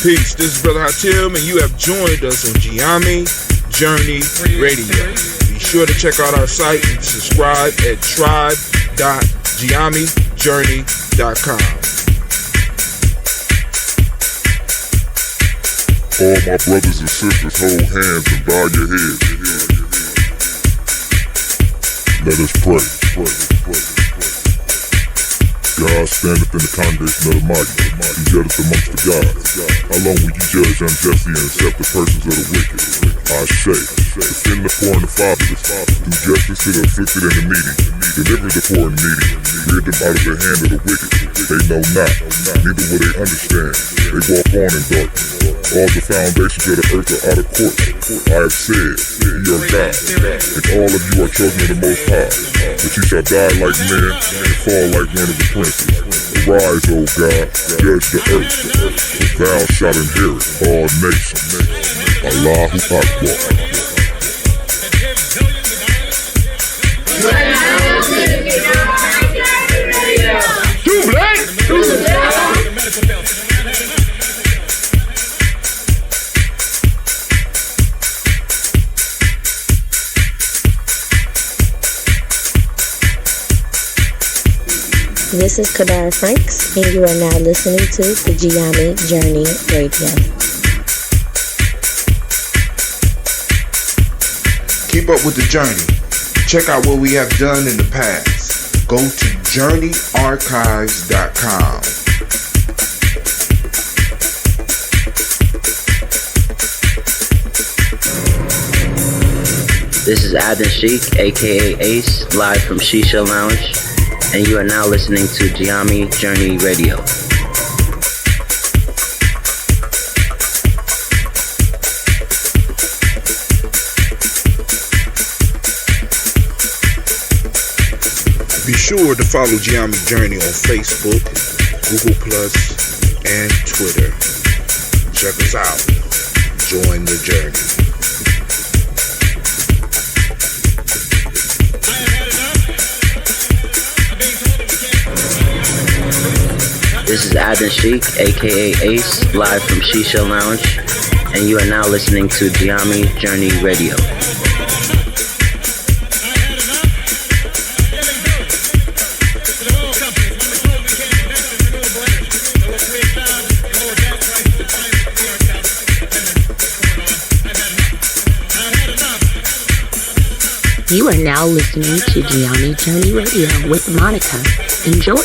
Peace, this is Brother Hatim, and you have joined us on Gye-Nyame Journey Radio. Be sure to check out our site and subscribe at tribe.gyenamejourney.com. All my brothers and sisters, hold hands and bow your heads. Let us pray. God standeth in the congregation of the mighty. He judgeth amongst the gods. How long will you judge unjustly and accept the persons of the wicked? I say, defend the poor and the fatherless. Do justice to the afflicted and the needy. Deliver the poor and needy. Rid them out of the hand of the wicked. They know not, neither will they understand. They walk on in darkness. All the foundations of the earth are out of court. I have said, ye are God, and all of you are children of the Most High. But you shall die like men, and fall like one of the princes. Arise, O God, judge the earth, for thou shalt inherit all nations. Allahu Akbar. Too black! This is Kadar Franks, and you are now listening to the Gye-Nyame Journey Radio. Keep up with the journey. Check out what we have done in the past. Go to journeyarchives.com. This is Adnan Sheik, aka Ace, live from Shisha Lounge, and you are now listening to Gye-Nyame Journey Radio. Be sure to follow Gye-Nyame Journey on Facebook, Google+, and Twitter. Check us out. Join the journey. This is Adnan Sheik, aka Ace, live from Shisha Lounge, and you are now listening to Gye-Nyame Journey Radio. You are now listening to Gye-Nyame Journey Radio with Monica. Enjoy.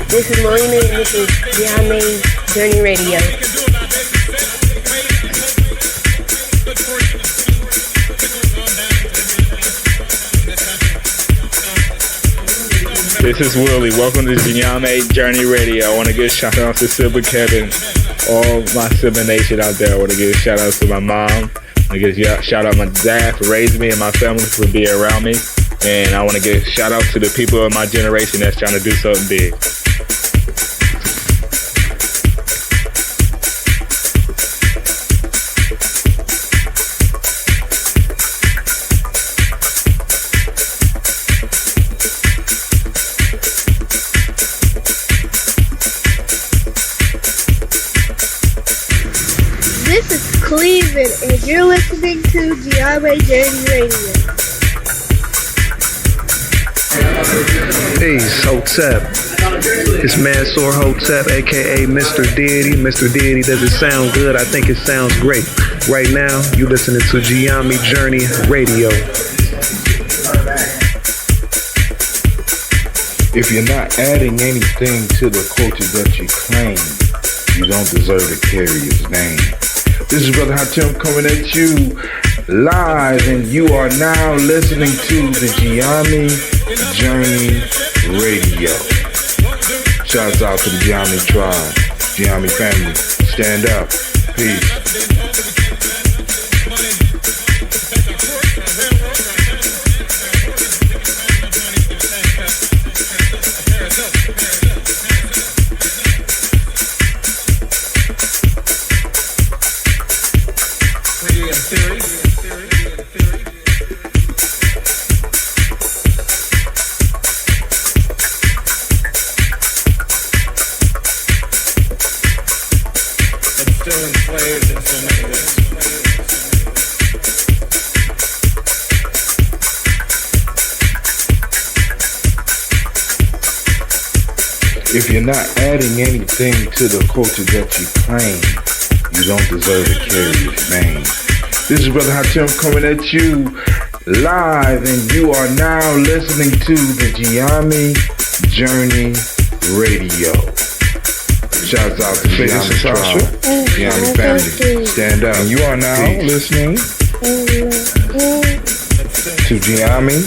This is Marina, and this is Gye-Nyame Journey Radio. This is Willie. Welcome to Gye-Nyame Journey Radio. I want to give a shout out to Silver Kevin, all my Silver Nation out there. I want to give a shout out to my mom. I want to give a shout out to my dad for raising me and my family for being around me. And I want to give a shout out to the people of my generation that's trying to do something big. This is Cleveland, and you're listening to Gye-Nyame Journey Radio. Peace, Hotep. It's Mansour Hotep, aka Mr. Deity. Mr. Deity, does it sound good? I think it sounds great. Right now, you listening to Gye-Nyame Journey Radio. If you're not adding anything to the culture that you claim, you don't deserve to carry his name. This is Brother Hatim coming at you live, and you are now listening to the Gye-Nyame Journey Radio. Shouts out to the Gye-Nyame tribe, Gye-Nyame family. Stand up. Peace. If you're not adding anything to the culture that you claim, you don't deserve to carry his name. This is Brother Hatem coming at you live, and you are now listening to the Gye-Nyame Journey Radio. Shouts out to Gye-Nyame Tribe, Gye-Nyame family. Stand up. And you are now listening to Gye-Nyame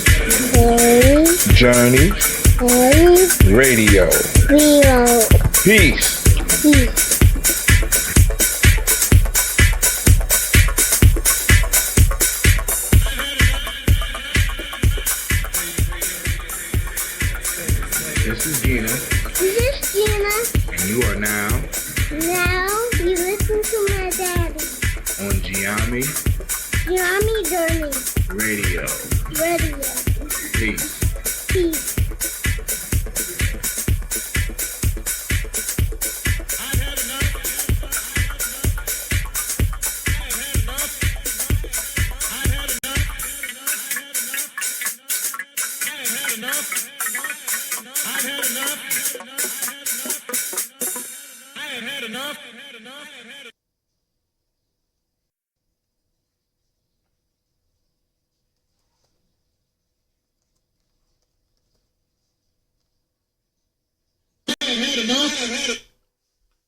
Journey Radio. Peace. This is Gina, and you are now you listen to my daddy. on Gye-Nyame Journey Radio. Peace. Peace.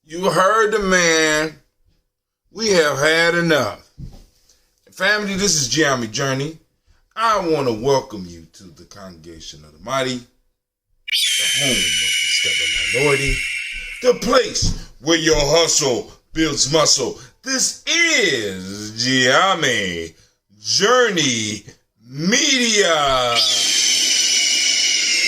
You heard the man. We have had enough. Family, this is Gye-Nyame Journey. I want to welcome you to the congregation of the mighty, the home of the stubborn minority, the place where your hustle builds muscle. This is Gye-Nyame Journey Media.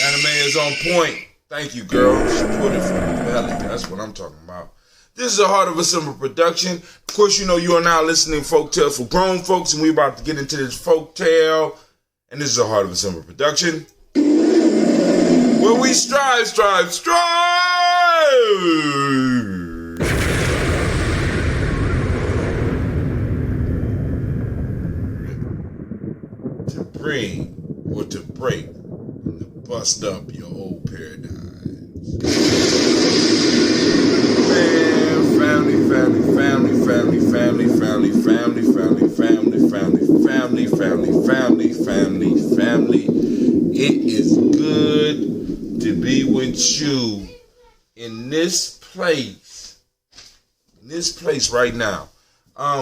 Anime is on point. Thank you, girl. She put it from the belly. That's what I'm talking about. This is a Heart of a Simple production. Of course, you know you are now listening to Folktales for grown folks, and we're about to get into this folktale. And this is a Heart of a Simple production, where we strive to bring or to break and to bust up your old paradigms. Family. It is good to be with you in this place. Right now. I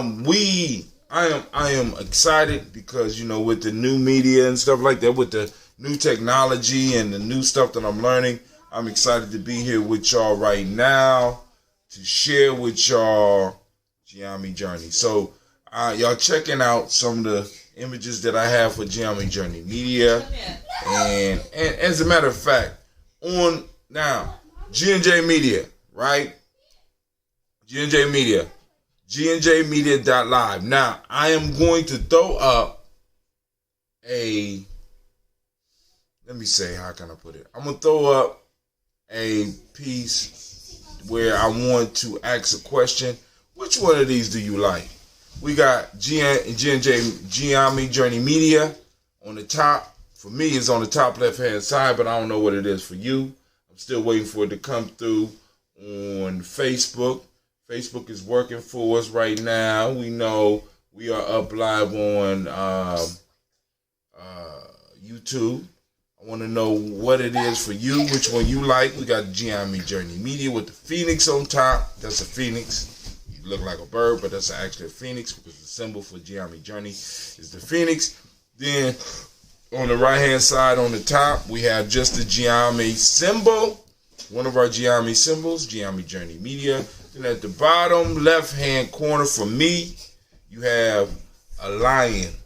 am excited because, you know, with the new media and stuff like that, with the new technology and the new stuff that I'm learning, I'm excited to be here with y'all right now to share with y'all Gye-Nyame Journey. So y'all checking out some of the images that I have for Gye-Nyame Journey Media. And as a matter of fact, on now, G&J Media, right? G&J Media. GNJmedia.live. Now, I am going to throw up let me say, how can I put it? I'm going to throw up a piece where I want to ask a question. Which one of these do you like? We got Gye-Nyame Journey Media on the top. For me, it's on the top left-hand side, but I don't know what it is for you. I'm still waiting for it to come through on Facebook. Facebook is working for us right now. We know we are up live on YouTube. I want to know what it is for you, which one you like. We got Gye-Nyame Journey Media with the phoenix on top. That's a phoenix. You look like a bird, but that's actually a phoenix because the symbol for Gye-Nyame Journey is the phoenix. Then on the right-hand side on the top, we have just the Gye-Nyame symbol. One of our Gye-Nyame symbols, Gye-Nyame Journey Media. Then at the bottom left-hand corner for me, you have a lion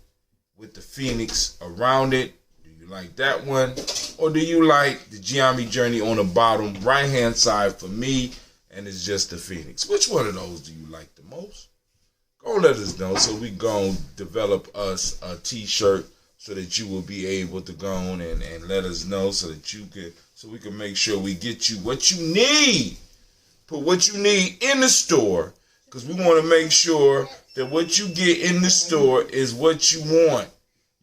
with the phoenix around it. Do you like that one? Or do you like the Gye-Nyame Journey on the bottom right-hand side for me, and it's just the phoenix? Which one of those do you like the most? Go let us know so we go develop us a t-shirt so that you will be able to go on and let us know so that you can, so we can make sure we get you what you need. Put what you need in the store, because we want to make sure that what you get in the store is what you want.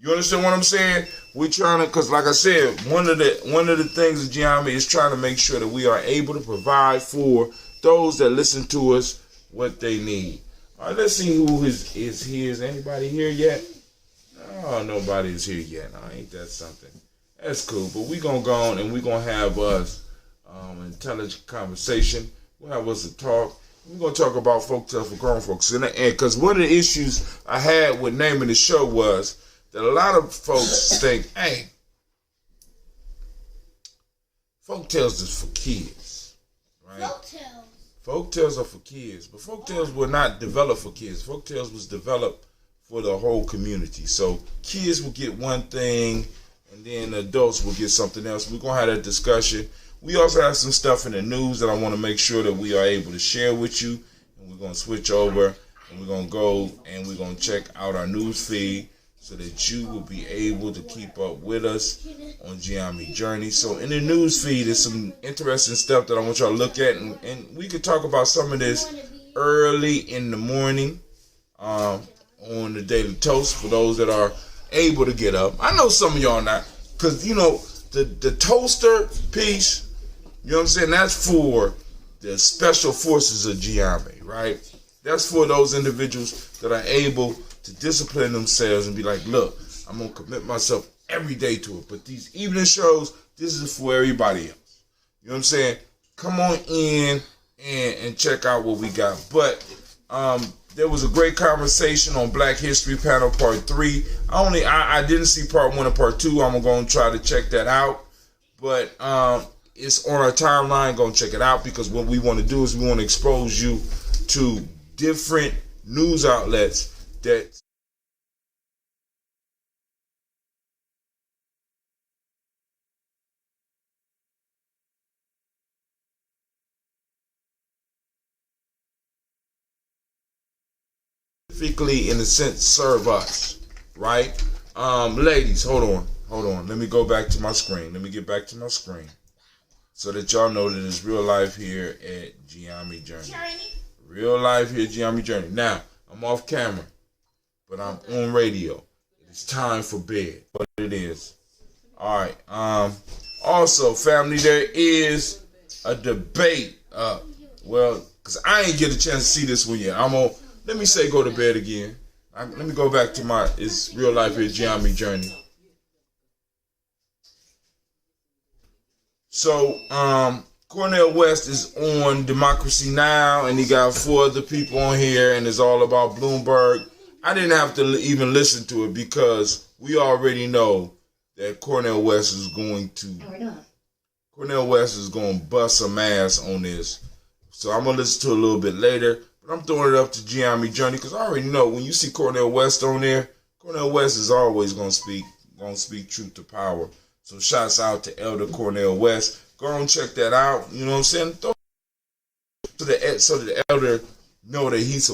You understand what I'm saying? We trying to, because like I said, one of the things of Gye-Nyame is trying to make sure that we are able to provide for those that listen to us what they need. All right, let's see who is here. Is anybody here yet? Oh, nobody's here yet. Oh, ain't that something? That's cool. But we gonna go on and we gonna have us intelligent conversation. We'll have us a talk. We're gonna talk about folktales for grown folks. And because one of the issues I had with naming the show was that a lot of folks think, hey, folktales is for kids, right? Folktales are for kids, but folktales were not developed for kids. Folktales was developed for the whole community. So kids will get one thing, and then adults will get something else. We're gonna have that discussion. We also have some stuff in the news that I want to make sure that we are able to share with you. And we're gonna switch over, and we're gonna go and we're gonna check out our news feed, so that you will be able to keep up with us on Gye-Nyame Journey. So in the news feed, there's some interesting stuff that I want y'all to look at, and we could talk about some of this early in the morning on the Daily Toast for those that are able to get up. I know some of y'all not, because you know the toaster piece, you know what I'm saying, that's for the special forces of Gye-Nyame, right? That's for those individuals that are able to discipline themselves and be like, look, I'm going to commit myself every day to it. But these evening shows, this is for everybody else. You know what I'm saying? Come on in and check out what we got. But there was a great conversation on Black History Panel Part 3. I didn't see Part 1 and Part 2. I'm going to try to check that out. But it's on our timeline. Go and check it out, because what we want to do is we want to expose you to different news outlets that specifically, in a sense, serve us, right? Ladies, hold on. Let me go back to my screen. Let me get back to my screen so that y'all know that it's real life here at Gye-Nyame Journey. Real life here at Gye-Nyame Journey. Now, I'm off camera, but I'm on radio. It's time for bed. What it is. All right. Also, family, there is a debate. Well, because I ain't get a chance to see this one yet. Let me say go to bed again. Let me go back to it's real life here, Gye-Nyame Journey. So, Cornel West is on Democracy Now! And he got 4 other people on here, and it's all about Bloomberg. I didn't have to even listen to it, because we already know that Cornel West is going to bust some ass on this. So I'm going to listen to it a little bit later. But I'm throwing it up to Gye-Nyame Journey, because I already know when you see Cornel West on there, Cornel West is always going to speak truth to power. So shouts out to Elder Cornel West. Go and check that out. You know what I'm saying? So the elder know that he's a.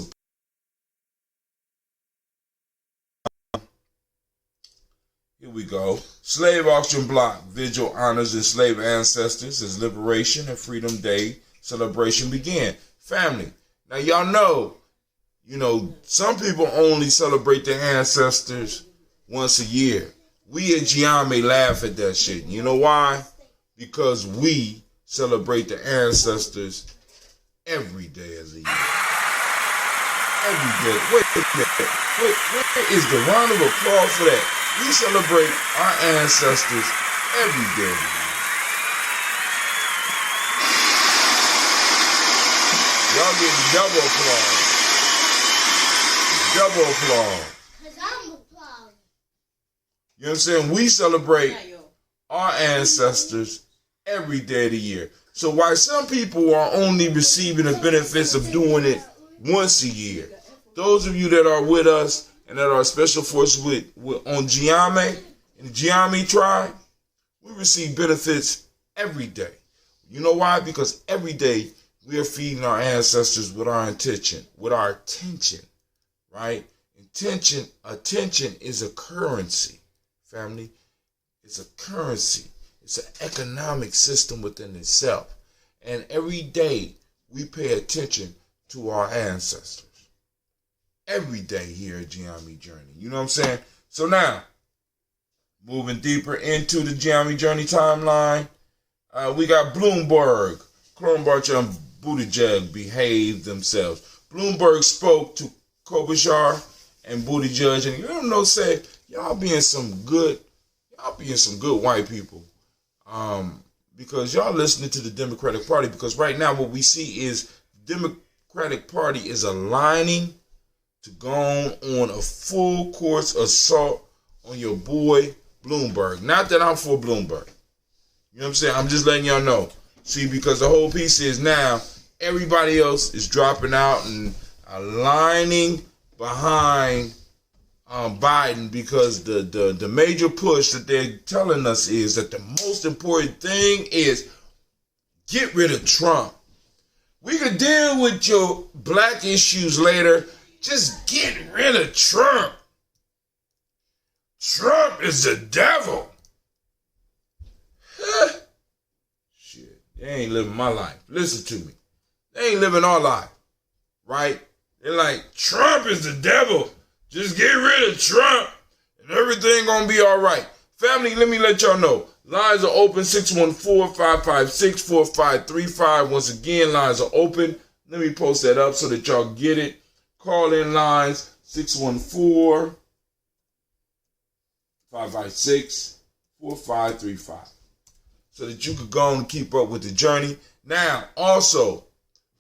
Here we go. Slave auction block vigil honors enslaved ancestors as Liberation and Freedom Day celebration began. Family, now y'all know, some people only celebrate their ancestors once a year. We at Gye-Nyame laugh at that shit. You know why? Because we celebrate the ancestors every day as a year. Every day. Wait a minute. Where is the round of applause for that? We celebrate our ancestors every day of the year. Y'all getting double applause. Double applause. You know what I'm saying? We celebrate our ancestors every day of the year. So while some people are only receiving the benefits of doing it once a year, those of you that are with us and that are special forces on Gye-Nyame, in the Gye-Nyame tribe, we receive benefits every day. You know why? Because every day we are feeding our ancestors with our attention, right? Attention is a currency. Family, it's a currency. It's an economic system within itself. And every day we pay attention to our ancestors. Every day here at Gye-Nyame Journey. You know what I'm saying? So now, Moving deeper into the Gye-Nyame Journey timeline, we got Bloomberg. Klobuchar and Buttigieg behaved themselves. Bloomberg spoke to Klobuchar and Buttigieg, and you don't know, say y'all being some good white people, because y'all listening to the Democratic Party. Because right now, what we see is the Democratic Party is aligning to go on a full course assault on your boy Bloomberg. Not that I'm for Bloomberg. You know what I'm saying? I'm just letting y'all know. See, because the whole piece is now everybody else is dropping out and aligning behind Biden, because the major push that they're telling us is that the most important thing is get rid of Trump. We could deal with your black issues later. Just get rid of Trump. Trump is the devil. Shit, they ain't living my life. Listen to me. They ain't living our life, right? They're like, Trump is the devil. Just get rid of Trump and everything gonna be all right. Family, let me let y'all know. Lines are open, 614-556-4535. Once again, lines are open. Let me post that up so that y'all get it. Call in lines, 614-556-4535. So that you could go and keep up with the journey. Now, also,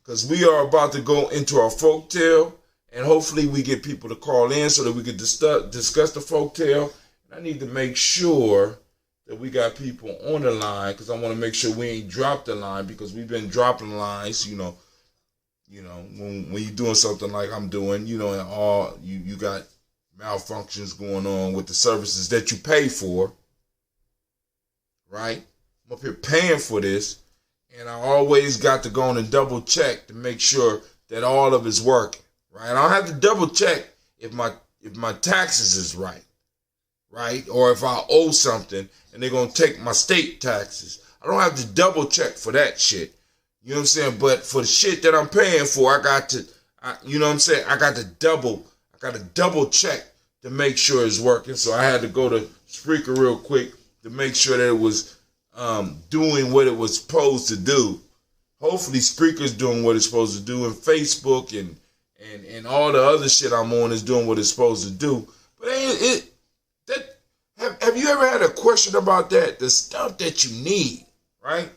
because we are about to go into our folktale, and hopefully we get people to call in so that we can discuss the folktale. And I need to make sure that we got people on the line, because I want to make sure we ain't dropped the line, because we've been dropping lines, when you're doing something like I'm doing, and all you got malfunctions going on with the services that you pay for, right? I'm up here paying for this, and I always got to go on and double check to make sure that all of it's working, right? I don't have to double check if my taxes is right, or if I owe something and they're gonna take my state taxes. I don't have to double check for that shit. You know what I'm saying? But for the shit that I'm paying for, I got to double check to make sure it's working. So I had to go to Spreaker real quick to make sure that it was doing what it was supposed to do. Hopefully Spreaker's doing what it's supposed to do, and Facebook and all the other shit I'm on is doing what it's supposed to do. But have you ever had a question about that? The stuff that you need, right?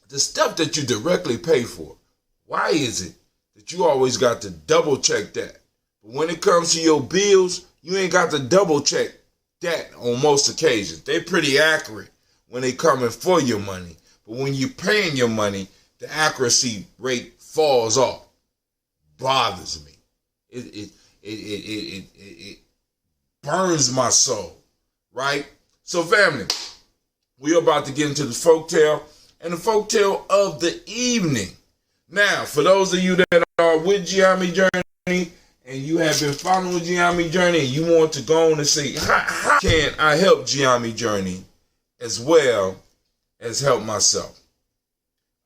The stuff that you directly pay for. Why is it that you always got to double check that? But when it comes to your bills, you ain't got to double check that on most occasions. They're pretty accurate when they coming for your money. But when you're paying your money, the accuracy rate falls off. Bothers me. It burns my soul, right? So family, we're about to get into the folktale, and the folktale of the evening. Now, for those of you that are with Gye-Nyame Journey, and you have been following Gye-Nyame Journey, and you want to go on and say, how can I help Gye-Nyame Journey as well as help myself?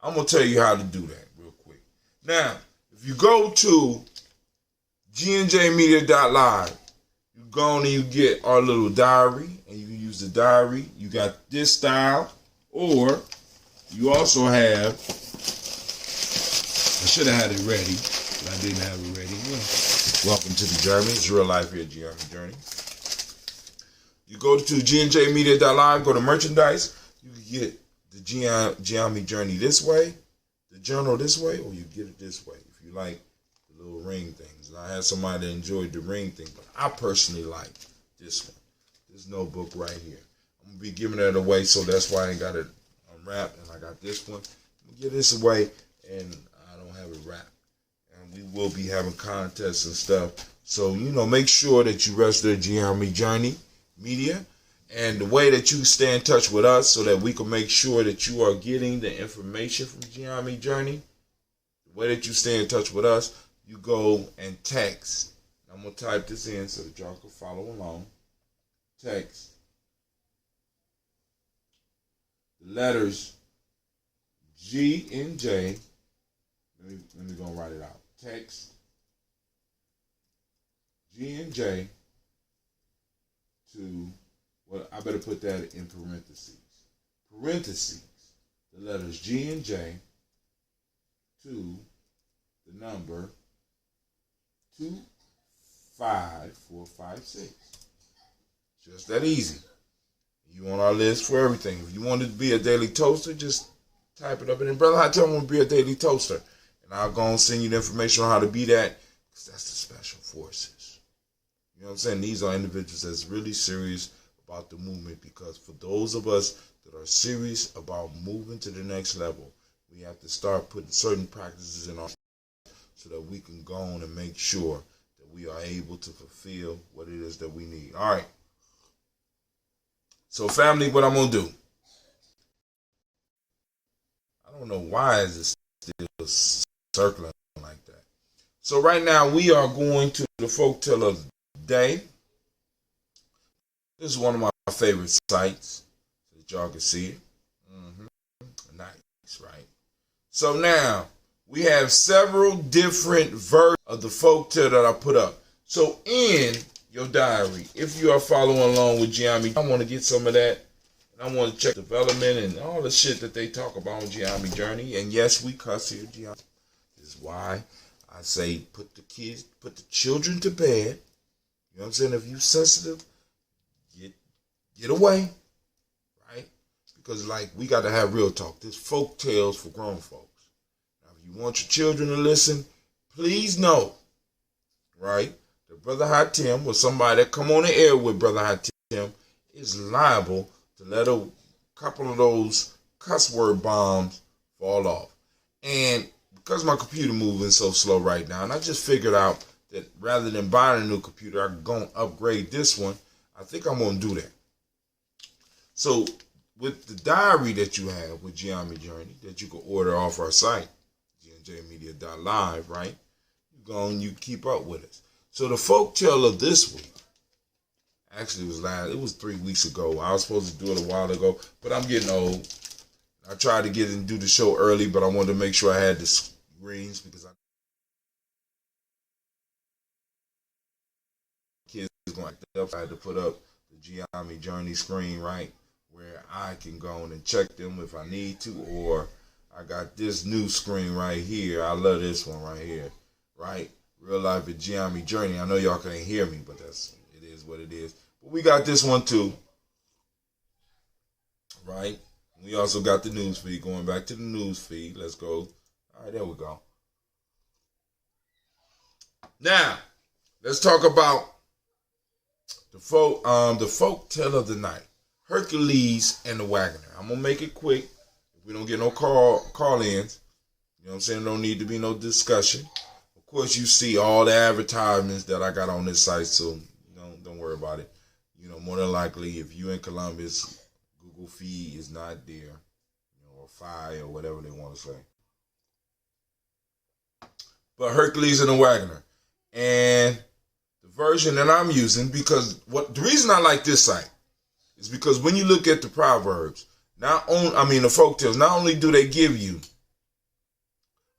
I'm going to tell you how to do that real quick. Now, if you go to gnjmedia.live, you go on and you get our little diary, and you can use the diary. You got this style, or you also have, I should have had it ready, but I didn't have it ready. Yeah. Welcome to the journey. It's real life here at Gye-Nyame Journey. You go to gnjmedia.live, go to merchandise. You can get the Gye-Nyame Journey this way, the journal this way, or you get it this way if you like the little ring things. And I had somebody that enjoyed the ring thing, but I personally like this one. This notebook right here. I'm going to be giving it away, so that's why I ain't got it unwrapped, and I got this one. I'm going to give this away, and I don't have it wrapped. And we will be having contests and stuff. So, make sure that you register Gye-Nyame Journey Media. And the way that you stay in touch with us so that we can make sure that you are getting the information from Gye-Nyame Journey, the way that you stay in touch with us, you go and text. I'm going to type this in so that y'all can follow along. Text the letters G and J. Let me go and write it out. Text G and J to, well, I better put that in parentheses. Parentheses, the letters G and J to the number 25456. Just that easy. You on our list for everything. If you want it to be a daily toaster, just type it up. And then Brother Hot Tell me to be a daily toaster. And I'll go and send you the information on how to be that. Because that's the special forces. You know what I'm saying? These are individuals that's really serious about the movement. Because for those of us that are serious about moving to the next level, we have to start putting certain practices in our life so that we can go on and make sure that we are able to fulfill what it is that we need. All right. So family, what I'm going to do. I don't know why is it still circling like that. So right now we are going to the Folktale of the Day. This is one of my favorite sites so that y'all can see it. Nice, right? So now we have several different versions of the folktale that I put up. So in your diary, if you are following along with Gye-Nyame, I want to get some of that. And I want to check development and all the shit that they talk about on Gye-Nyame Journey. And yes, we cuss here, Gye-Nyame. This is why I say put the children to bed. You know what I'm saying? If you sensitive, get away. Right? Because like we got to have real talk. This folk tales for grown folks. Now if you want your children to listen, please know, right? Brother Hot Tim or somebody that come on the air with Brother Hot Tim is liable to let a couple of those cuss word bombs fall off. And because my computer moving so slow right now, and I just figured out that rather than buying a new computer, I'm going to upgrade this one. I think I'm going to do that. So with the diary that you have with Gye-Nyame Journey that you can order off our site, gnjmedia.live, right? You go and you keep up with us. So the folktale of this week, actually it was 3 weeks ago. I was supposed to do it a while ago, but I'm getting old. I tried to get and do the show early, but I wanted to make sure I had the screens because kids going to I had to put up the Gye-Nyame Journey screen, right, where I can go and check them if I need to, or I got this new screen right here. I love this one right here, right? Real life at Gye-Nyame Journey. I know y'all can't hear me, but it is what it is. But we got this one too, right? We also got the news feed. Going back to the news feed. Let's go. All right, there we go. Now, let's talk about the folktale of the night. Hercules and the Wagoner. I'm gonna make it quick. If we don't get no call-ins, you know what I'm saying? Don't need to be no discussion. Of course, you see all the advertisements that I got on this site, so don't worry about it. You know, more than likely, if you in Columbus, Google feed is not there, or Fi or whatever they want to say. But Hercules and the Wagoner, and the version that I'm using, because the reason I like this site is because when you look at the proverbs, the folktales, not only do they give you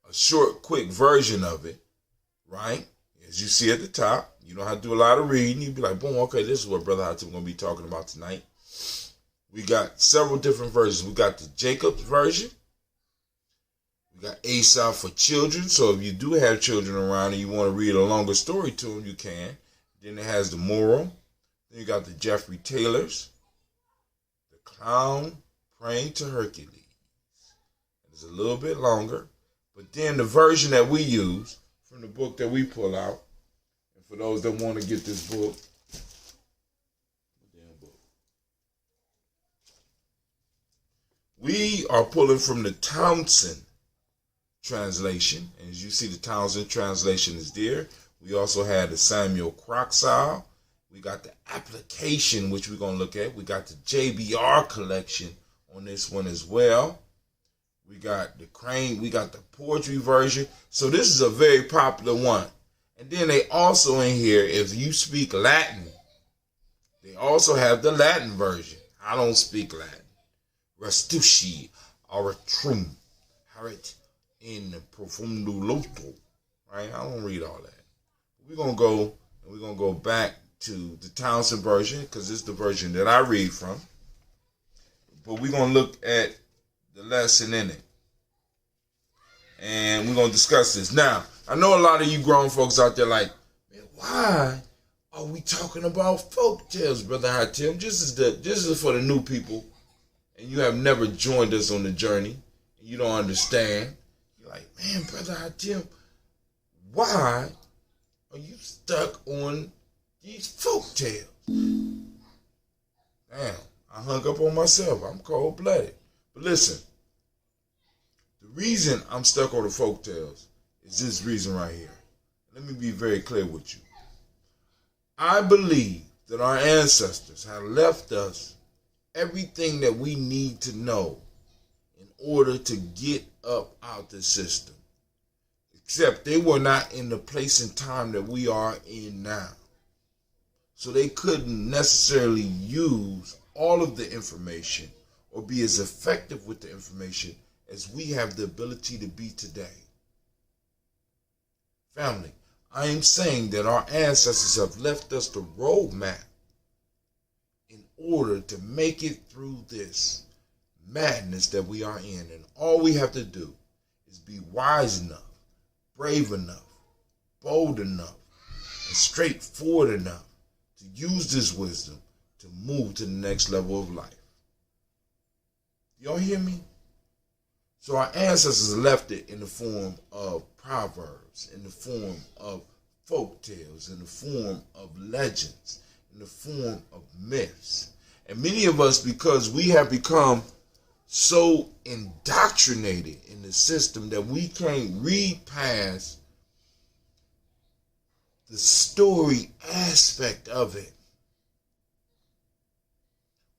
a short, quick version of it, right? As you see at the top, you don't have to do a lot of reading. You'd be like, boom, okay, this is what Brother Hot Tim going to be talking about tonight. We got several different versions. We got the Jacob's version. We got Aesop for children. So if you do have children around and you want to read a longer story to them, you can. Then it has the moral. Then you got the Jeffrey Taylor's. The clown praying to Hercules. It's a little bit longer. But then the version that we use from the book that we pull out, and for those that want to get this book, we are pulling from the Townsend translation. And as you see, the Townsend translation is there. We also had the Samuel Croxall. We got the application, which we're going to look at. We got the JBR collection on this one as well. We got the Crane. We got the poetry version. So this is a very popular one. And then they also in here, if you speak Latin, they also have the Latin version. I don't speak Latin. Restucci aretrum haret in profundo loto. Right? I don't read all that. We're gonna go back to the Townsend version because it's the version that I read from. But we're going to look at the lesson in it. And we're going to discuss this. Now, I know a lot of you grown folks out there like, man, why are we talking about folk tales, Brother Hatim? This is for the new people. And you have never joined us on the journey. And you don't understand. You're like, man, Brother Hatim, why are you stuck on these folk tales? Damn, I hung up on myself. I'm cold-blooded. But listen, the reason I'm stuck on the folk tales is this reason right here. Let me be very clear with you. I believe that our ancestors have left us everything that we need to know in order to get up out the system. Except they were not in the place and time that we are in now. So they couldn't necessarily use all of the information or be as effective with the information as we have the ability to be today. Family, I am saying that our ancestors have left us the roadmap in order to make it through this madness that we are in. And all we have to do is be wise enough, brave enough, bold enough, and straightforward enough to use this wisdom to move to the next level of life. Y'all hear me? So our ancestors left it in the form of proverbs, in the form of folk tales, in the form of legends, in the form of myths. And many of us, because we have become so indoctrinated in the system that we can't read past the story aspect of it.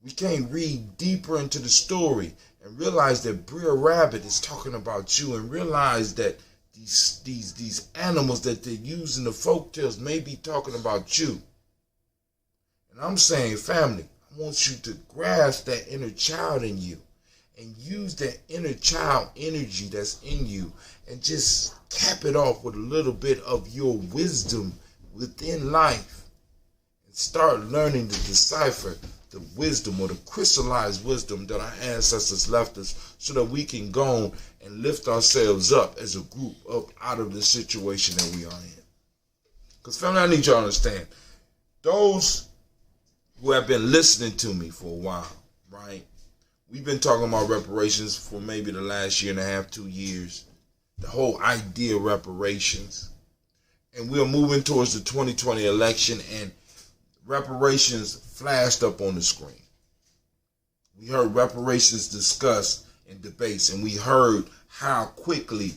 We can't read deeper into the story and realize that Brer Rabbit is talking about you, and realize that these animals that they use in the folk tales may be talking about you. And I'm saying, family, I want you to grasp that inner child in you and use that inner child energy that's in you and just cap it off with a little bit of your wisdom within life and start learning to decipher the wisdom or the crystallized wisdom that our ancestors left us so that we can go and lift ourselves up as a group up out of the situation that we are in. Because family, I need y'all to understand, those who have been listening to me for a while, right? We've been talking about reparations for maybe the last year and a half, 2 years. The whole idea of reparations. And we're moving towards the 2020 election, and reparations flashed up on the screen. We heard reparations discussed in debates, and we heard how quickly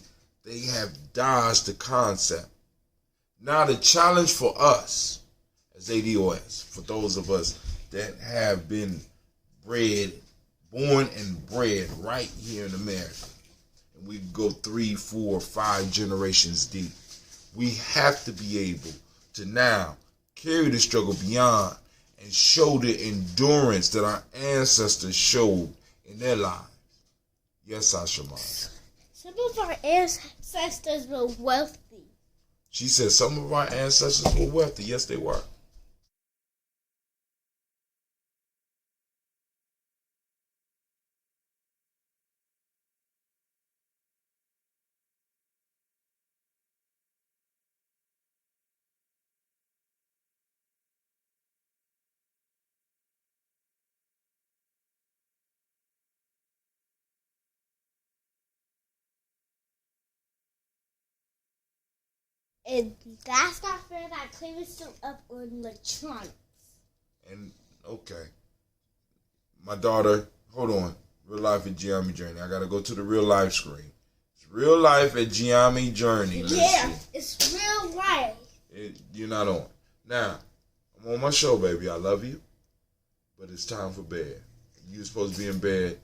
they have dodged the concept. Now the challenge for us as ADOS, for those of us that have been born and bred right here in America, and we go 3, 4, 5 generations deep, we have to be able to now carry the struggle beyond and show the endurance that our ancestors showed in their lives. Yes, Ashamai. Some of our ancestors were wealthy. She said some of our ancestors were wealthy. Yes, they were. And that's not fair that Clay was still up on electronics. And, okay. My daughter, hold on. Real life at Gye-Nyame Journey. I got to go to the real life screen. It's real life at Gye-Nyame Journey. Let's yeah, see. It's real life. You're not on. Now, I'm on my show, baby. I love you. But it's time for bed. You were supposed to be in bed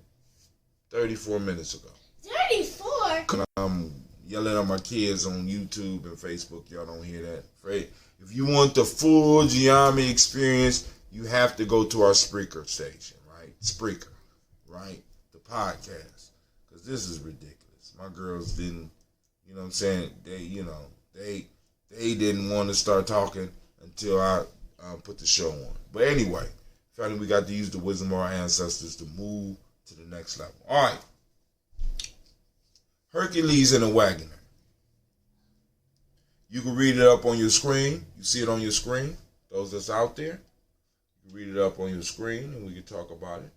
34 minutes ago. 34? I'm yelling at my kids on YouTube and Facebook. Y'all don't hear that. If you want the full Gye-Nyame experience, you have to go to our Spreaker station, right? Spreaker, right? The podcast. Because this is ridiculous. My girls didn't, you know what I'm saying? They didn't want to start talking until I put the show on. But anyway, finally we got to use the wisdom of our ancestors to move to the next level. All right. Hercules and a Wagoner. You can read it up on your screen. You see it on your screen. Those that's out there, you can read it up on your screen and we can talk about it.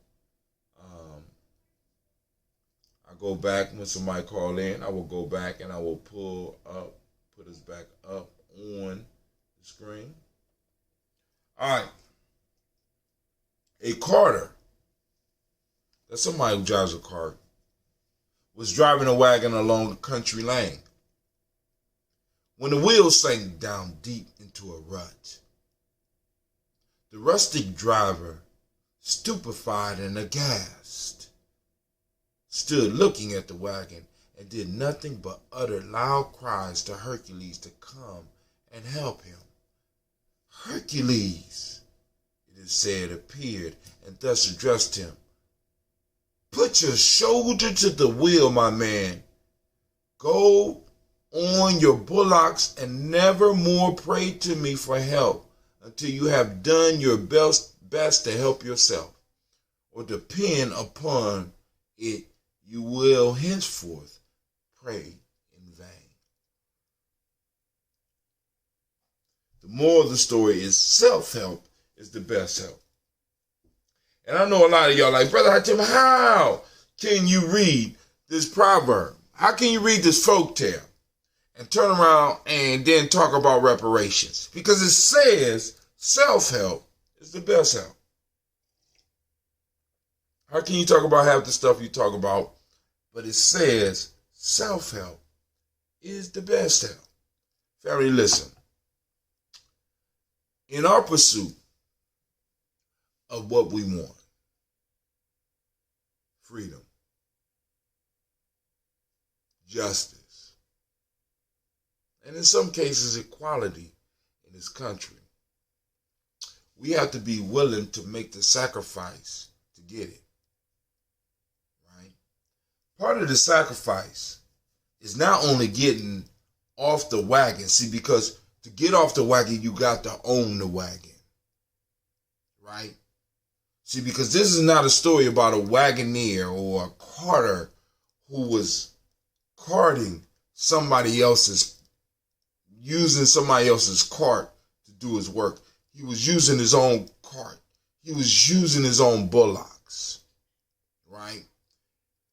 I go back when somebody call in. I will go back and I will put us back up on the screen. All right. A carter, that's somebody who drives a cart, was driving a wagon along a country lane when the wheels sank down deep into a rut. The rustic driver, stupefied and aghast, stood looking at the wagon and did nothing but utter loud cries to Hercules to come and help him. Hercules, it is said, appeared and thus addressed him. Put your shoulder to the wheel, my man. Go on your bullocks and never more pray to me for help until you have done your best to help yourself, or depend upon it, you will henceforth pray in vain. The moral of the story is self-help is the best help. And I know a lot of y'all like, Brother Hatim, how can you read this proverb? How can you read this folktale and turn around and then talk about reparations? Because it says self-help is the best help. How can you talk about half the stuff you talk about, but it says self-help is the best help? Family, listen. In our pursuit of what we want, freedom, justice, and in some cases equality in this country, we have to be willing to make the sacrifice to get it. Right? Part of the sacrifice is not only getting off the wagon. See, because to get off the wagon, you got to own the wagon. Right? See, because this is not a story about a wagoner or a carter who was carting somebody else's, using somebody else's cart to do his work. He was using his own cart. He was using his own bullocks. Right?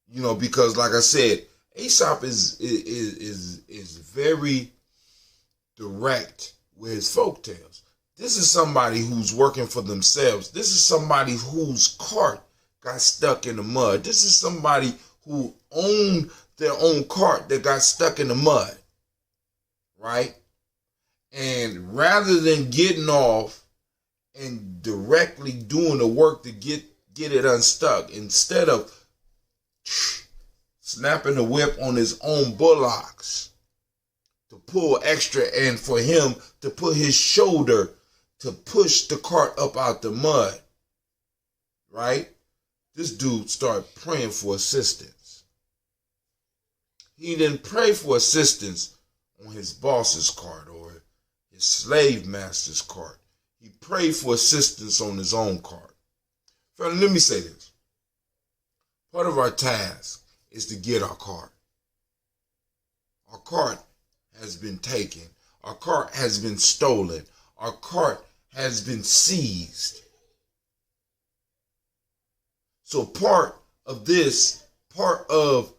You know, because like I said, Aesop is very direct with his folktales. This is somebody who's working for themselves. This is somebody whose cart got stuck in the mud. This is somebody who owned their own cart that got stuck in the mud. Right? And rather than getting off and directly doing the work to get it unstuck, instead of snapping the whip on his own bullocks to pull extra and for him to put his shoulder to push the cart up out the mud, right? This dude started praying for assistance. He didn't pray for assistance on his boss's cart or his slave master's cart. He prayed for assistance on his own cart. Friend, let me say this. Part of our task is to get our cart. Our cart has been taken. Our cart has been stolen. Our cart has been seized. So part of this, part of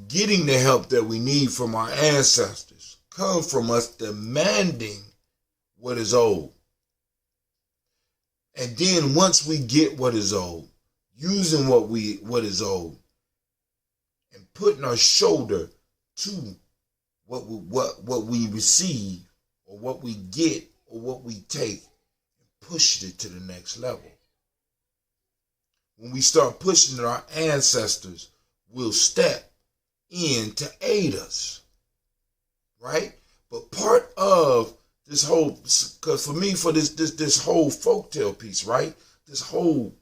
getting the help that we need from our ancestors, comes from us demanding what is owed. And then once we get what is owed, using what is owed, and putting our shoulder to what we receive, or what we get, or what we take, and push it to the next level. When we start pushing it, our ancestors will step in to aid us, right? But part of this whole, because for me, for this whole folktale piece, right? This whole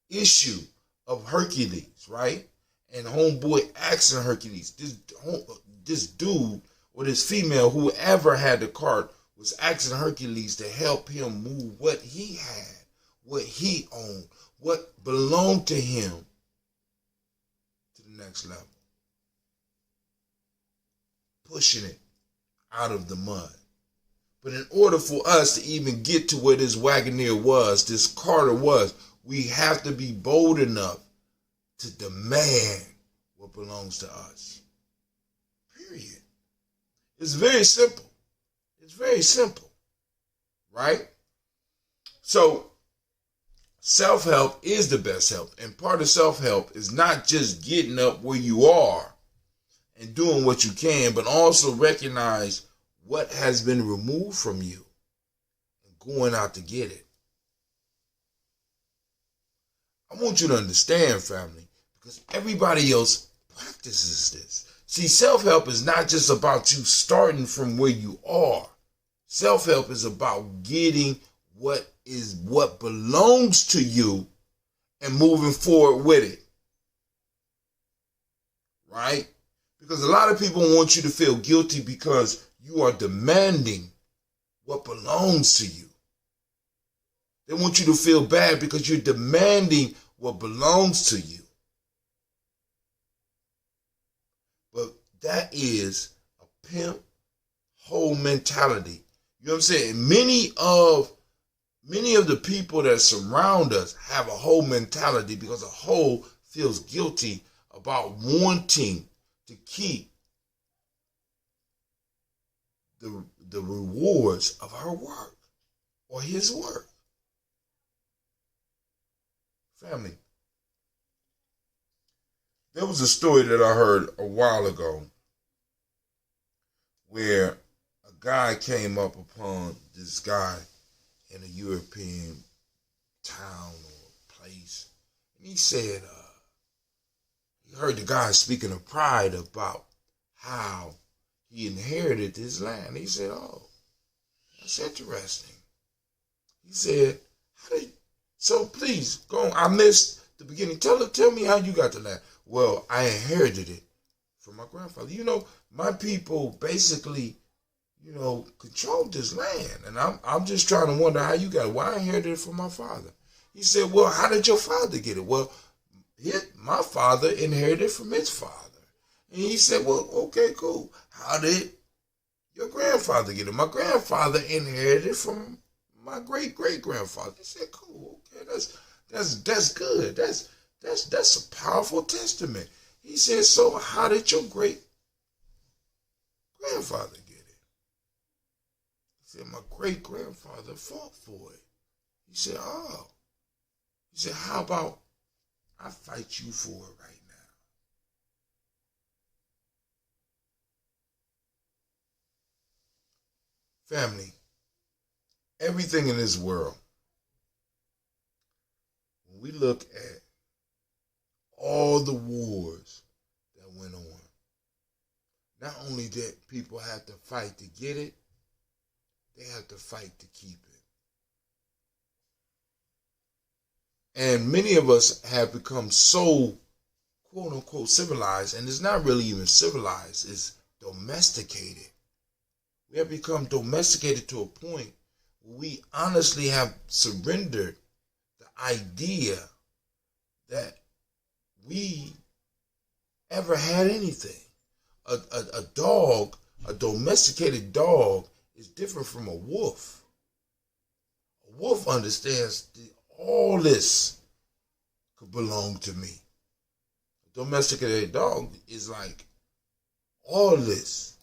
issue of Hercules, right? And homeboy asking Hercules, this dude or this female, whoever had the cart, was asking Hercules to help him move what he had, what he owned, what belonged to him to the next level. Pushing it out of the mud. But in order for us to even get to where this Wagoner was, this Carter was, we have to be bold enough to demand what belongs to us. Period. It's very simple. It's very simple, right? So self-help is the best help. And part of self-help is not just getting up where you are and doing what you can, but also recognize what has been removed from you and going out to get it. I want you to understand, family, because everybody else practices this. See, self-help is not just about you starting from where you are. Self-help is about getting what belongs to you and moving forward with it. Right? Because a lot of people want you to feel guilty because you are demanding what belongs to you. They want you to feel bad because you're demanding what belongs to you. But that is a pimp whole mentality. You know what I'm saying? Many of the people that surround us have a whole mentality because a whole feels guilty about wanting to keep the rewards of her work or his work. Family, there was a story that I heard a while ago where a guy came up upon this guy in a European town or place. And he said, he heard the guy speaking of pride about how he inherited this land. He said, oh, that's interesting. He said, so please, go on. I missed the beginning. Tell me how you got the land. Well, I inherited it from my grandfather. You know, my people basically, controlled this land. And I'm just trying to wonder how you got it. Well, I inherited it from my father. He said, well, how did your father get it? Well, my father inherited it from his father. And he said, well, okay, cool. How did your grandfather get it? My grandfather inherited it from my great-great-grandfather. He said, cool, okay, that's good. That's a powerful testament. He said, so how did your great-grandfather get it? He said, my great-grandfather fought for it. He said, oh. He said, how about I fight you for it right now? Family, everything in this world, when we look at all the wars that went on, not only did people have to fight to get it, they have to fight to keep it. And many of us have become so, quote unquote, civilized, and it's not really even civilized, it's domesticated. We have become domesticated to a point where we honestly have surrendered the idea that we ever had anything. A dog, a domesticated dog, is different from a wolf. A wolf understands all this could belong to me. A domesticated dog is like, all this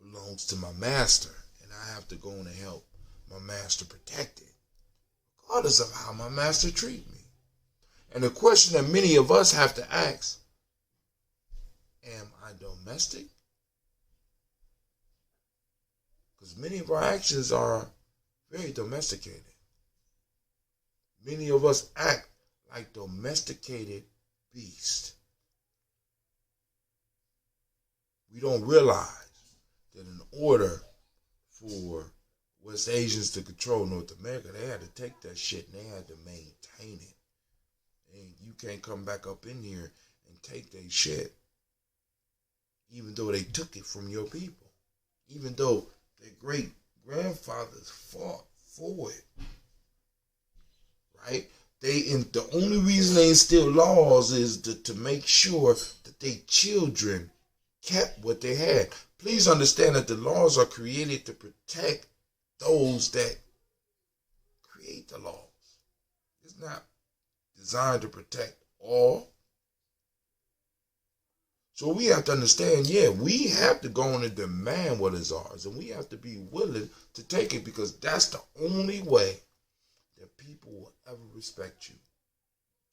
belongs to my master, and I have to go in and help my master protect it, regardless of how my master treats me. And the question that many of us have to ask, am I domestic? Because many of our actions are very domesticated. Many of us act like domesticated beasts. We don't realize that in order for West Asians to control North America, they had to take that shit and they had to maintain it. And you can't come back up in here and take their shit, even though they took it from your people. Even though their great grandfathers fought for it, right? The only reason they instill laws is to make sure that their children kept what they had. Please understand that the laws are created to protect those that create the laws. It's not designed to protect all. So we have to understand, we have to go on and demand what is ours, and we have to be willing to take it, because that's the only way that people will ever respect you.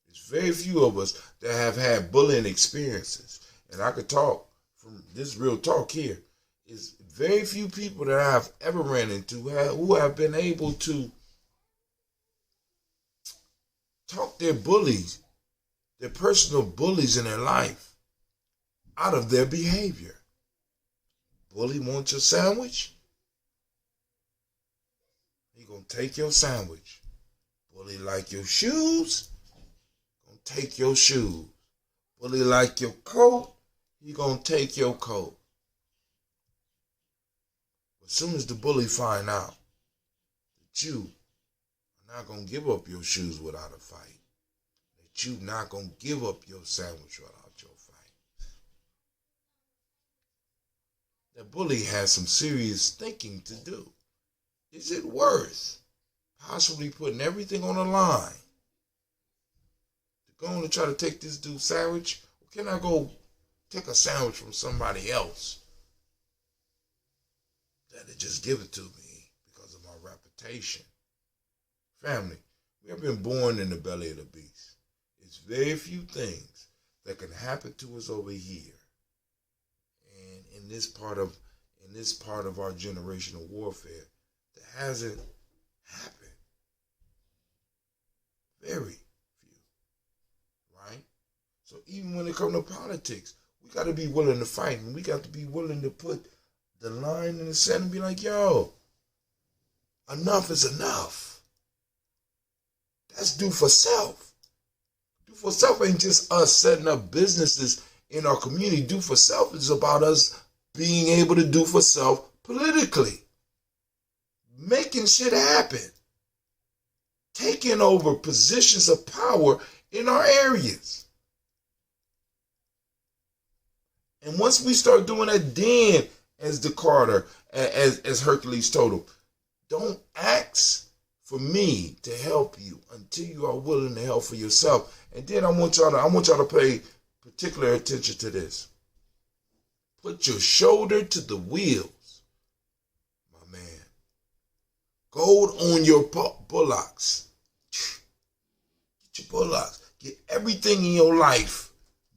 There's very few of us that have had bullying experiences, and I could talk from this real talk here. Is very few people that I've ever ran into who have been able to talk their bullies, their personal bullies in their life, out of their behavior. Bully wants your sandwich? He gonna take your sandwich. Bully like your shoes? Gonna take your shoes. Bully like your coat? He gonna take your coat. As soon as the bully find out that you are not gonna give up your shoes without a fight, that you not gonna give up your sandwich without your fight, that bully has some serious thinking to do. Is it worth possibly putting everything on the line to go on and try to take this dude's sandwich? Or can I go take a sandwich from somebody else that'll just give it to me because of my reputation? Family, we have been born in the belly of the beast. It's very few things that can happen to us over here. And in this part of our generational warfare, that hasn't happened. Very few. Right? So even when it comes to politics, we got to be willing to fight, and we got to be willing to put the line in the sand and be like, yo, enough is enough. That's do for self. Do for self ain't just us setting up businesses in our community. Do for self is about us being able to do for self politically. Making shit happen. Taking over positions of power in our areas. And once we start doing that, then, as the Carter, as Hercules told him, don't ask for me to help you until you are willing to help for yourself. And then I want y'all to pay particular attention to this. Put your shoulder to the wheels, my man. Gold on your bullocks. Get your bullocks. Get everything in your life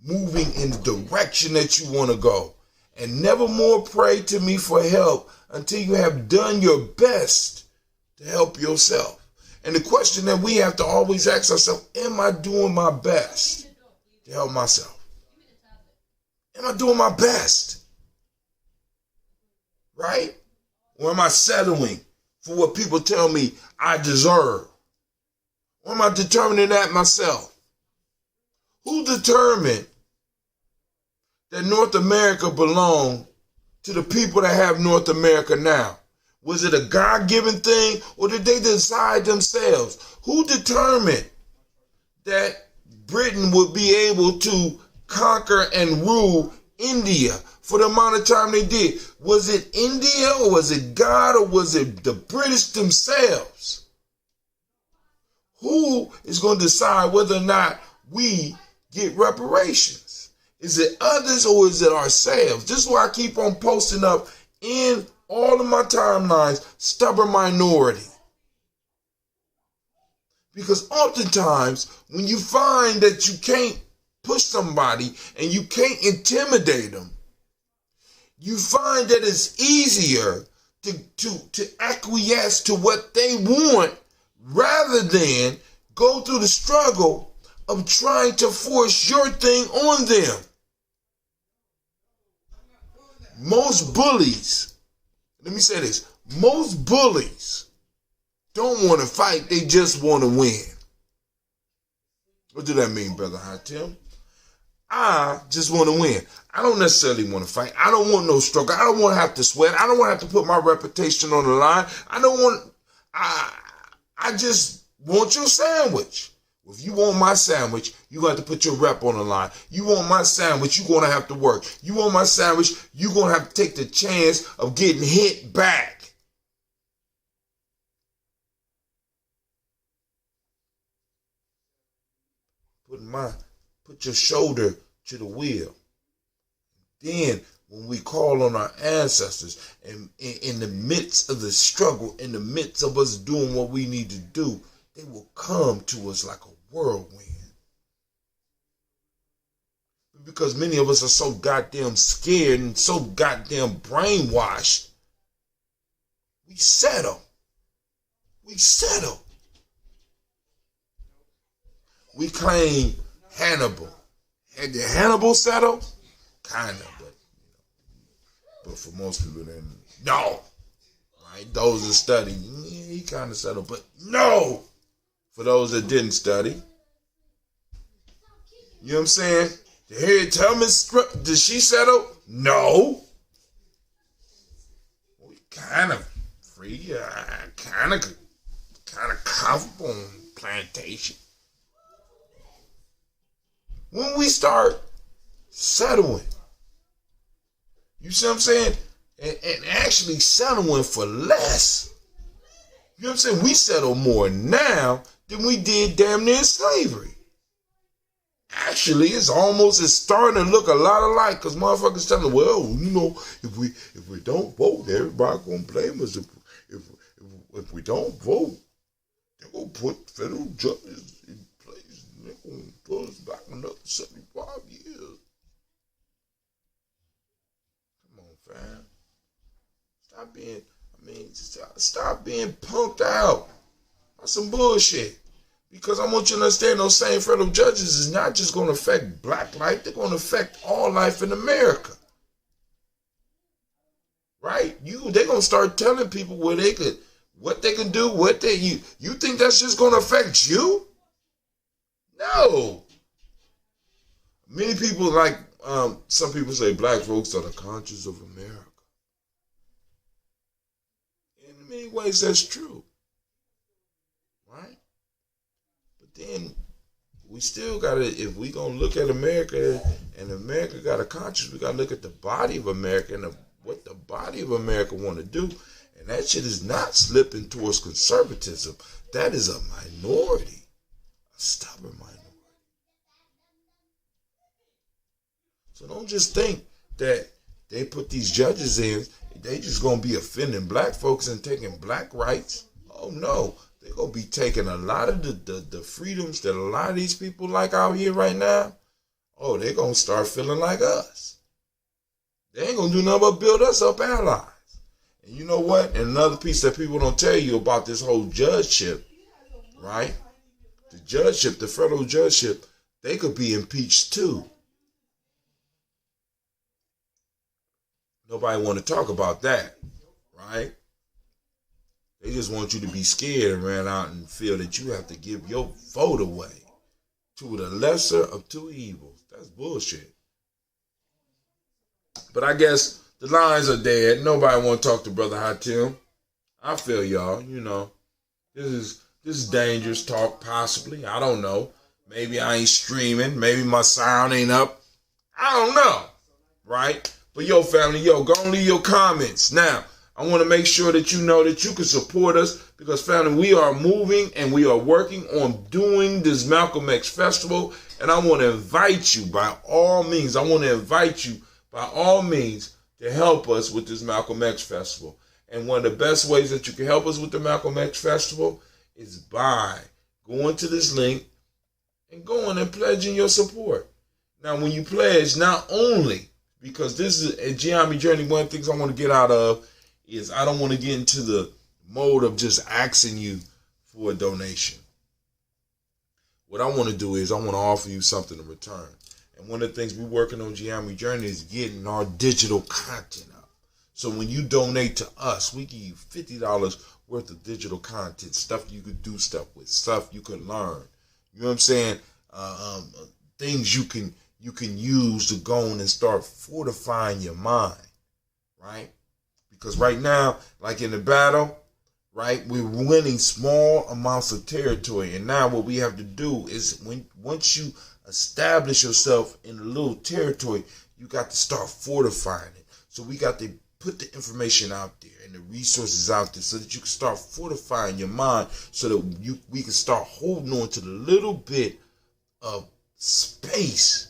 moving in the direction that you want to go. And never more pray to me for help until you have done your best to help yourself. And the question that we have to always ask ourselves, am I doing my best to help myself? Am I doing my best? Right? Or am I settling for what people tell me I deserve? Or am I determining that myself? Who determined that North America belonged to the people that have North America now? Was it a God-given thing, or did they decide themselves? Who determined that Britain would be able to conquer and rule India for the amount of time they did? Was it India, or was it God, or was it the British themselves? Who is going to decide whether or not we get reparations? Is it others, or is it ourselves? This is why I keep on posting up in all of my timelines, stubborn minority. Because oftentimes, when you find that you can't push somebody and you can't intimidate them, you find that it's easier to acquiesce to what they want rather than go through the struggle of trying to force your thing on them. Most bullies, let me say this, most bullies don't want to fight, they just want to win. What do that mean, Brother Hatim? I just want to win. I don't necessarily want to fight. I don't want no struggle. I don't want to have to sweat. I don't want to have to put my reputation on the line. I just want your sandwich. If you want my sandwich, you're going to have to put your rep on the line. You want my sandwich, you're going to have to work. You want my sandwich, you're going to have to take the chance of getting hit back. Put your shoulder to the wheel. Then, when we call on our ancestors, and in the midst of the struggle, in the midst of us doing what we need to do, they will come to us like a whirlwind. Because many of us are so goddamn scared and so goddamn brainwashed, we settle. We settle. We claim Hannibal. Did Hannibal settle? Kind of, but for most people, then no. Right? Those that study, yeah, he kind of settled, but no. For those that didn't study, you know what I'm saying? Did Harriet Tubman, did she settle? No. We kind of free, kind of comfortable on plantation. When we start settling, you see what I'm saying? And actually settling for less. You know what I'm saying? We settle more now than we did damn near slavery. Actually, it's starting to look a lot alike, because motherfuckers telling, well, you know, if we don't vote, everybody gonna blame us. If we don't vote, they're gonna put federal judges in place, and they're gonna put us back another 75 years. Come on, fam. Stop being punked out by some bullshit. Because I want you to understand, those same federal judges is not just going to affect black life, they're going to affect all life in America. Right? They're going to start telling people what they can do, you think that's just going to affect you? No. Many people, like some people say, black folks are the conscience of America. In many ways, that's true. Right? But then we still got to, if we going to look at America, and America got a conscience, we got to look at the body of America and what the body of America want to do. And that shit is not slipping towards conservatism. That is a minority, a stubborn minority. So don't just think that they put these judges in, they just going to be offending black folks and taking black rights. Oh no, they're going to be taking a lot of the freedoms that a lot of these people like out here right now. Oh, they're going to start feeling like us. They ain't going to do nothing but build us up allies. And you know what? And another piece that people don't tell you about this whole judgeship, right? The judgeship, the federal judgeship, they could be impeached too. Nobody want to talk about that, right? They just want you to be scared and run out and feel that you have to give your vote away to the lesser of two evils. That's bullshit. But I guess the lines are dead. Nobody want to talk to Brother Hatim. I feel y'all, you know. This is dangerous talk, possibly. I don't know. Maybe I ain't streaming. Maybe my sound ain't up. I don't know, right? But yo, family, go and leave your comments. Now, I want to make sure that you know that you can support us, because, family, we are moving and we are working on doing this Malcolm X Festival. And I want to invite you by all means. To help us with this Malcolm X Festival. And one of the best ways that you can help us with the Malcolm X Festival is by going to this link and going and pledging your support. Now, when you pledge, not only, because this is a Gye-Nyame journey, one of the things I want to get out of is I don't want to get into the mode of just asking you for a donation. What I want to do is I want to offer you something in return. And one of the things we're working on Gye-Nyame Journey is getting our digital content up. So when you donate to us, we give you $50 worth of digital content, stuff you could do stuff with, stuff you could learn. You know what I'm saying? Things you can you can use to go on and start fortifying your mind, right? Because right now, like in the battle, right, we're winning small amounts of territory. And now what we have to do is once you establish yourself in a little territory, you got to start fortifying it. So we got to put the information out there and the resources out there so that you can start fortifying your mind so that we can start holding on to the little bit of space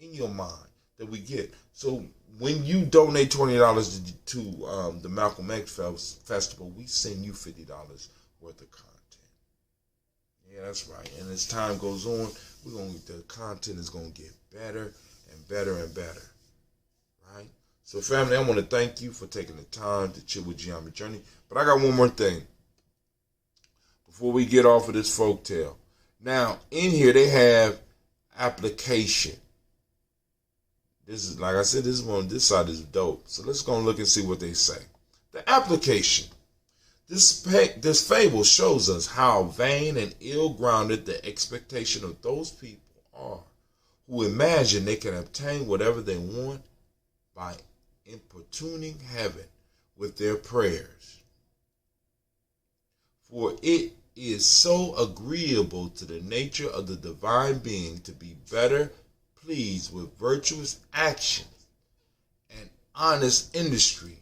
in your mind that we get. So when you donate $20 to the Malcolm X Festival, we send you $50 worth of content. Yeah, that's right. And as time goes on, the content is going to get better and better and better. Right? So family, I want to thank you for taking the time to chill with Gye-Nyame Journey. But I got one more thing before we get off of this folktale. Now, in here they have application. This is, like I said, this side is dope. So let's go and look and see what they say. The application. This fable shows us how vain and ill-grounded the expectation of those people are who imagine they can obtain whatever they want by importuning heaven with their prayers. For it is so agreeable to the nature of the divine being to be better pleased with virtuous actions and honest industry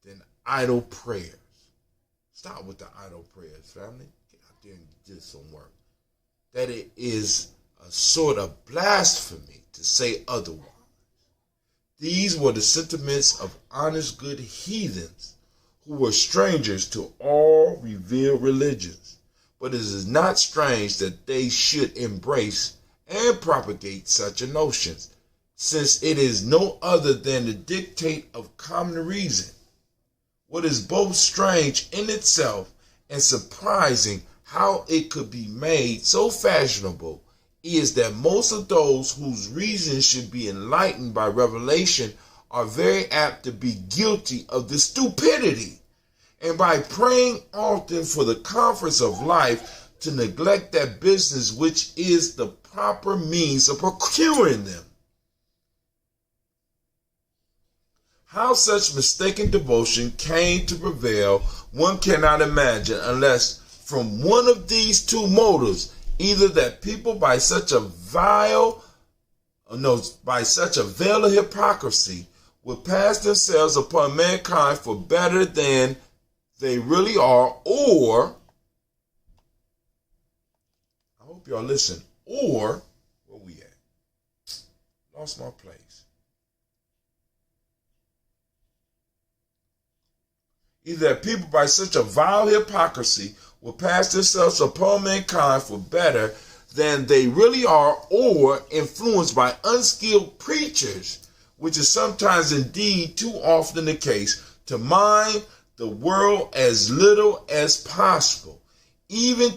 than idle prayers. Stop with the idle prayers, family. Get out there and do some work. That it is a sort of blasphemy to say otherwise. These were the sentiments of honest good heathens who were strangers to all revealed religions. But it is not strange that they should embrace and propagate such a notion, since it is no other than the dictate of common reason. What is both strange in itself and surprising how it could be made so fashionable is that most of those whose reason should be enlightened by revelation are very apt to be guilty of this stupidity, and by praying often for the comforts of life to neglect that business which is the proper means of procuring them. How such mistaken devotion came to prevail, one cannot imagine unless from one of these two motives, either that people by such a veil of hypocrisy would pass themselves upon mankind for better than they really are, or, I hope y'all listen, or, where we at? Lost my place. Either that people by such a vile hypocrisy will pass themselves upon mankind for better than they really are, or influenced by unskilled preachers, which is sometimes indeed too often the case, to mind the world as little as possible, even to